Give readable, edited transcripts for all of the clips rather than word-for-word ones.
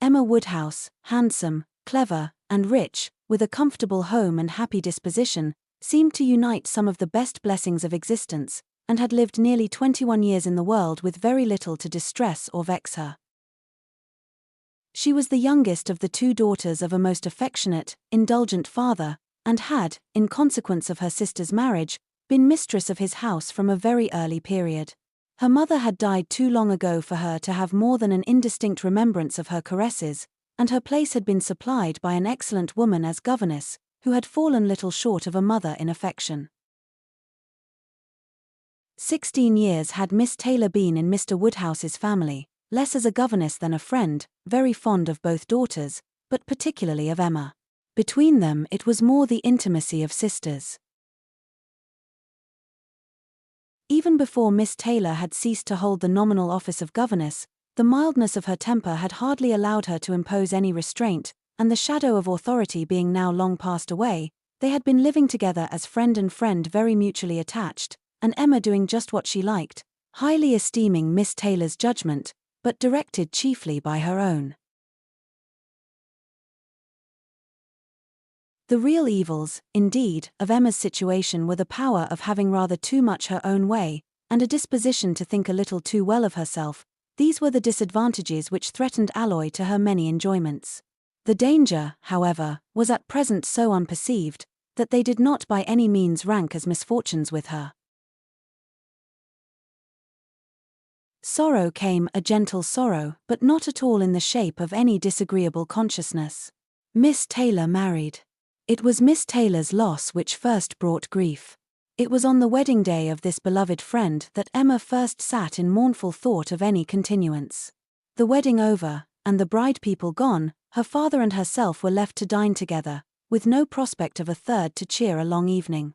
Emma Woodhouse, handsome, clever, and rich, with a comfortable home and happy disposition, seemed to unite some of the best blessings of existence, and had lived nearly 21 years in the world with very little to distress or vex her. She was the youngest of the 2 daughters of a most affectionate, indulgent father, and had, in consequence of her sister's marriage, been mistress of his house from a very early period. Her mother had died too long ago for her to have more than an indistinct remembrance of her caresses, and her place had been supplied by an excellent woman as governess, who had fallen little short of a mother in affection. 16 years had Miss Taylor been in Mr. Woodhouse's family, less as a governess than a friend, very fond of both daughters, but particularly of Emma. Between them it was more the intimacy of sisters. Even before Miss Taylor had ceased to hold the nominal office of governess, the mildness of her temper had hardly allowed her to impose any restraint, and the shadow of authority being now long passed away, they had been living together as friend and friend, very mutually attached, and Emma doing just what she liked, highly esteeming Miss Taylor's judgment, but directed chiefly by her own. The real evils, indeed, of Emma's situation were the power of having rather too much her own way, and a disposition to think a little too well of herself. These were the disadvantages which threatened alloy to her many enjoyments. The danger, however, was at present so unperceived, that they did not by any means rank as misfortunes with her. Sorrow came, a gentle sorrow, but not at all in the shape of any disagreeable consciousness. Miss Taylor married. It was Miss Taylor's loss which first brought grief. It was on the wedding day of this beloved friend that Emma first sat in mournful thought of any continuance. The wedding over, and the bride people gone, her father and herself were left to dine together, with no prospect of a third to cheer a long evening.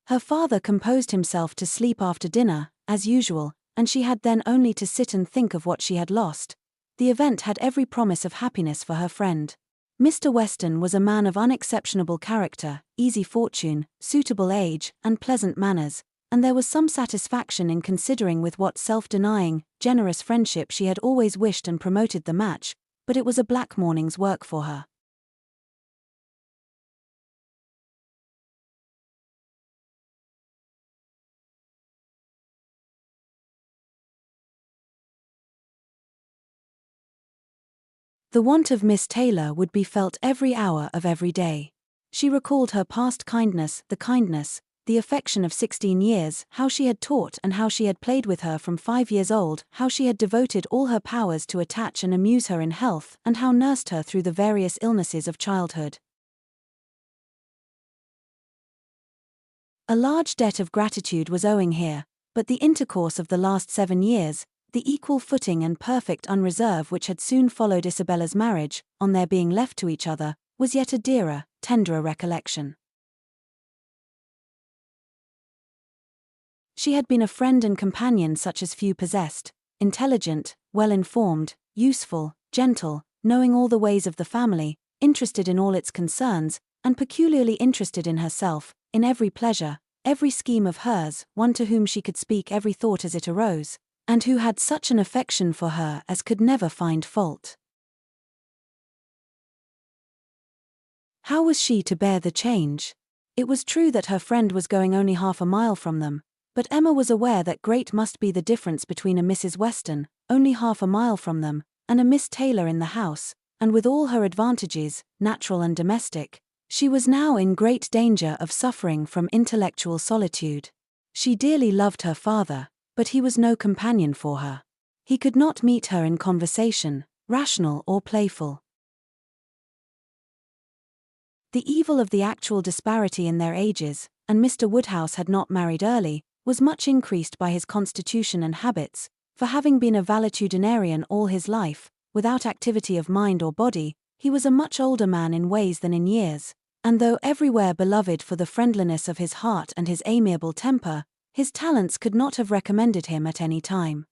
Her father composed himself to sleep after dinner, as usual, and she had then only to sit and think of what she had lost. The event had every promise of happiness for her friend. Mr. Weston was a man of unexceptionable character, easy fortune, suitable age, and pleasant manners, and there was some satisfaction in considering with what self-denying, generous friendship she had always wished and promoted the match, but it was a black morning's work for her. The want of Miss Taylor would be felt every hour of every day. She recalled her past kindness, the affection of 16 years, how she had taught and how she had played with her from 5 years old, how she had devoted all her powers to attach and amuse her in health, and how nursed her through the various illnesses of childhood. A large debt of gratitude was owing here, but the intercourse of the last 7 years, the equal footing and perfect unreserve which had soon followed Isabella's marriage, on their being left to each other, was yet a dearer, tenderer recollection. She had been a friend and companion such as few possessed, intelligent, well-informed, useful, gentle, knowing all the ways of the family, interested in all its concerns, and peculiarly interested in herself, in every pleasure, every scheme of hers, one to whom she could speak every thought as it arose, and who had such an affection for her as could never find fault. How was she to bear the change? It was true that her friend was going only half a mile from them, but Emma was aware that great must be the difference between a Mrs. Weston, only half a mile from them, and a Miss Taylor in the house, and with all her advantages, natural and domestic, she was now in great danger of suffering from intellectual solitude. She dearly loved her father, but he was no companion for her. He could not meet her in conversation, rational or playful. The evil of the actual disparity in their ages, and Mr. Woodhouse had not married early, was much increased by his constitution and habits, for having been a valetudinarian all his life, without activity of mind or body, he was a much older man in ways than in years, and though everywhere beloved for the friendliness of his heart and his amiable temper, his talents could not have recommended him at any time.